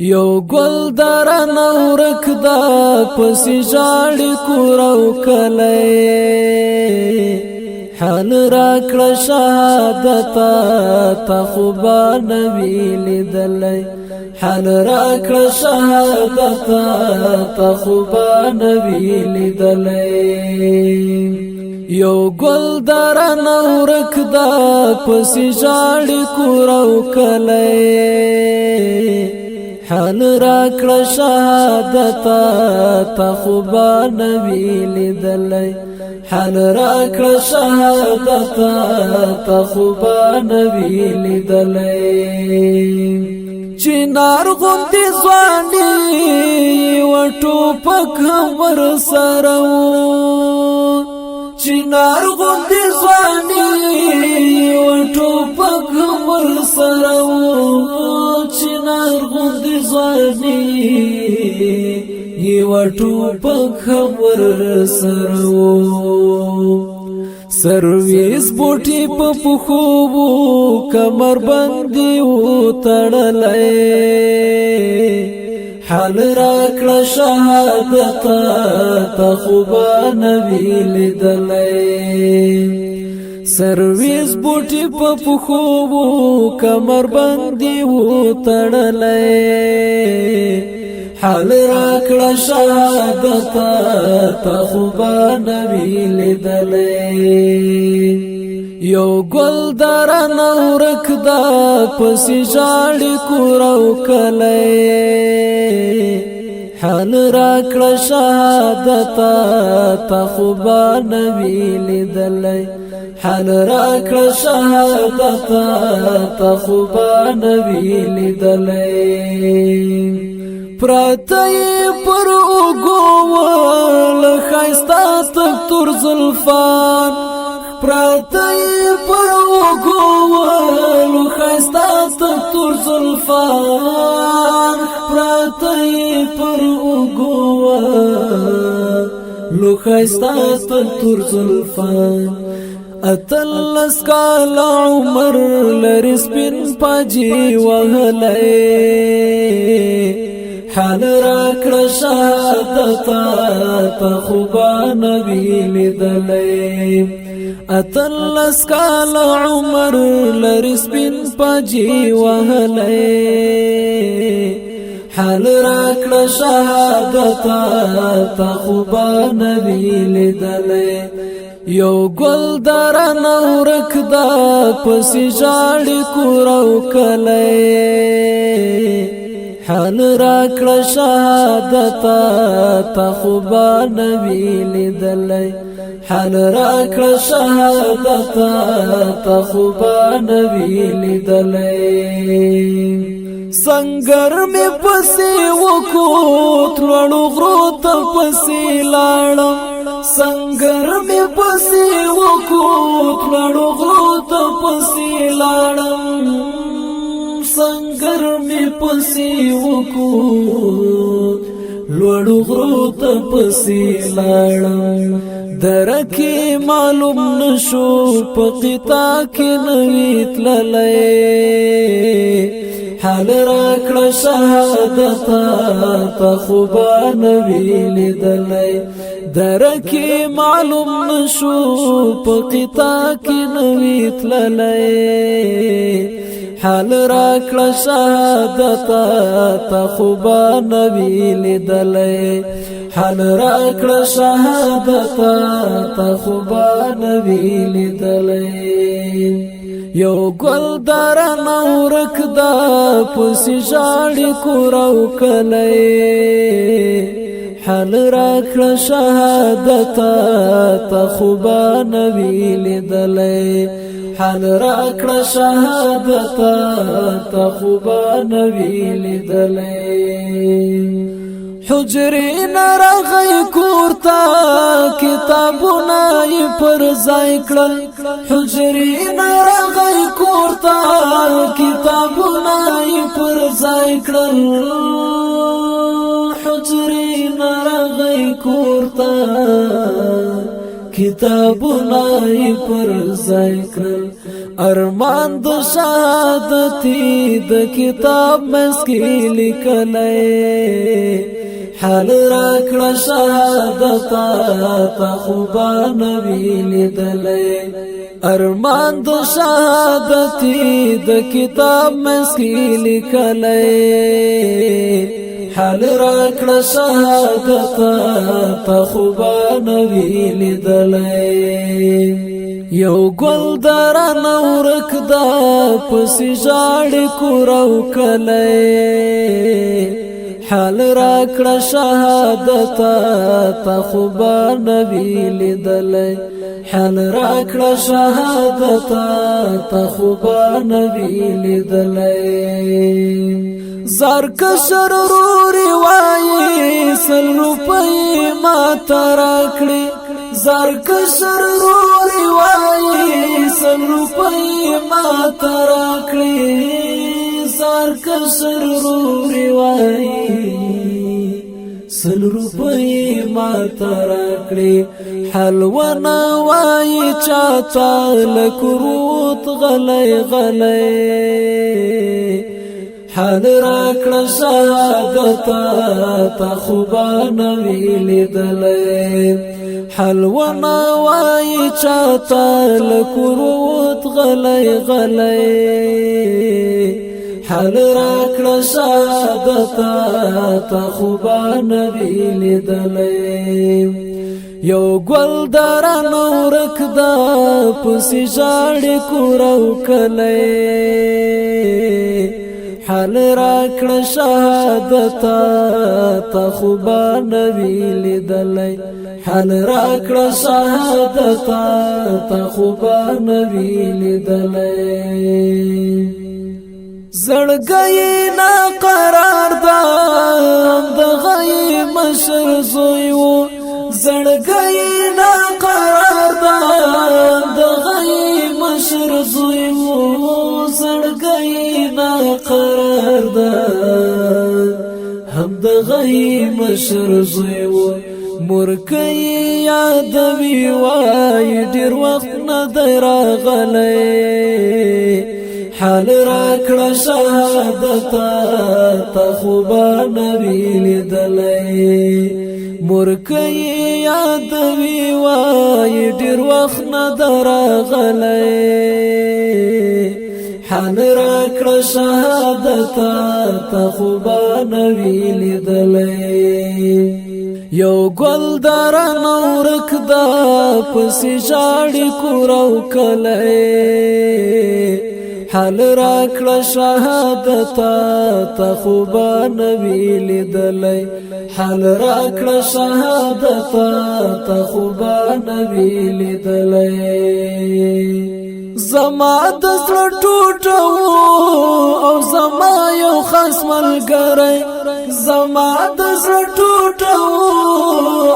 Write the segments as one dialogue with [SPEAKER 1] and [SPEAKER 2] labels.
[SPEAKER 1] یو ګل درن ورک دا پسې ژاړي کور او کلی حال راکړه شهادت ته خو به نه وي لیدلی حال راکړه شهادت ته خو به نه وي لیدلی یو ګل درن ورک دا پسې ژاړي کور او کلی حال راکړه شهادت ته خو به نه وي لیدلی حال راکړه شهادت ته خو به نه وي لیدلی چنار غوندې ځواني و ټوپک هم ورسره و چنار غوندې ځواني و ټوپک هم ورسره و چنار غوندې ځواني و ټوپک هم ورسره و سرویس بوټي په پښو وو کمر باندې و تړلی حال راکړه شهادت ته خو به نه وي لیدلی سرویس بوټي په پښو وو کمر باندې و تړلی حال راکړه شهادت ته خو به نه وي لیدلی یو ګل درن ورک دا پسې ژاړي کور او کلی حال راکړه شهادت ته خو به نه وي لیدلی حال راکړه شهادت ته خو به نه وي لیدلی پراته پر اوږو له ښایسته تک تور زلفان پراته پر اوږو له ښایسته تک تور زلفان پراته پر اوږو له ښایسته تک تور زلفان اتلس کال عمر لري سپین پاجي وهلی حال راکړه شهادت ته خو به نه وي لیدلی اتلس کال عمر لري سپین پاجي وهلی حال راکړه شهادت ته خو به نه وي لیدلی یو ګل درن ورک دا پسې ژاړي کور او کلی حال راکړه شهادت ته خو به نه وي لیدلی حال راکړه شهادت ته خو به نه وي لیدلی سنگر می پسې وکوت لوړو غرو ته پسې لاړم سنگر می پسې وکوت لوړو غرو ته پسې لاړم سنگر می پسې وکوت لوړو غرو ته پسې لاړم درکې معلوم نشو په قطا کې نوی تللی حال راکړه شهادت ته خو به نه وي لیدلی درکې معلوم نشو په قطا کې نوی تللی حال راکړه شهادت ته خو به نه وي لیدلی حال راکړه شهادت ته خو به نه وي لیدلی یو ګل درن ورک دا پسې ژاړي کور او کلی حال راکړه شهادت ته خو به نه وي لیدلی حال راکړه شهادت ته خو به نه وي لیدلی حجرې نه راغی کور ته کتابونه یې پر ځای کړل حجرې نه راغی کور ته کتابونه یې پر ځای کړل حجرې نه راغی کور ته کتابونه پر ځای کړل ارمان د شهادتي د کتاب مسکی لیکلې حال راکړه شهادت تا خوبا نبی لیدلې ارمان د شهادتي د کتاب مسکی لیکلې حال راکړه شهادت تا خوبا نبی لیدلې یو ګل درن ورک دا پسې ژاړې کورو کلی حال راکړه شهادت تا خوبا نبی لیدلی حال راکړه شهادت تا خوبا نبی لیدلی زرکشر روري وایي 100 روپۍ ما ته راکړې زرکشر روري وایي 100 روپۍ ما ته راکړې زرکشر روري وایي 100 روپۍ ما ته راکړې حلوا نه وایي چاته لکروت غلی غلی حال راکړه شهادت تا خوبا نبی لیدلی حلوا نه وایي چاته لکروت غلی غلی حال راکړه شهادت تا خوبا نبی لیدلی یو ګل درن ورک دا پسې ژاړې کورو کلی حال راکړه شهادت تا خوبا نبی لیدلی حال راکړه شهادت تا خوبا نبی لیدلی زړګی نا قرار دا د غي مشر زوی و زړګی نا قرار دا د غي مشر زوی و زړګی نا قرار دا هم د غي مشر زوی و مرکې یادوي وای ډیر وخت نه دی راغلی حال راکړه شهادت تا خوبا نبی لیدلی مرکې یادوي وای ډیر وخت نه دی راغلی حال راکړه شهادت تا خوبا نبی لیدلی یو ګل درن ورک دا پسې ژاړې کورو کلی حال راکړه شهادت تا خوبا نبی لیدلی حال راکړه شهادت تا خوبا نبی لیدلی زما د زړه ټوټه او زما یو خاص ملګری زما د زړه ټوټه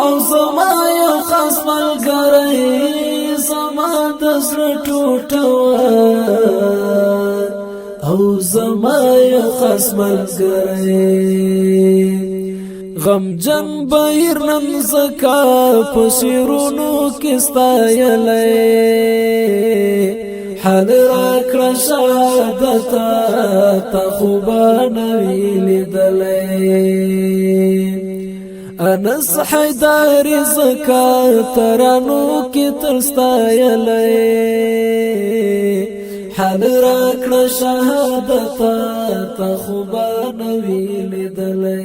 [SPEAKER 1] او زما یو خاص ملګری زما د زړه ټوټه او زما یو خاص ملګری غمجن بهر نن زکا پشیرونو کې ستایلی حال راکړه شهادت تا خوبا نبی لیدلی انس حیداری زکا ترانو کې تر ستایلی حال راکړه شهادت تا خوبا نبی لیدلی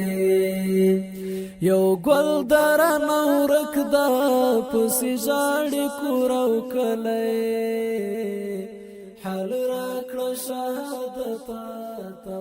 [SPEAKER 1] یو ګل درن ورک دا پسې ژاړې کورو کلی حال راکړه شهادت تا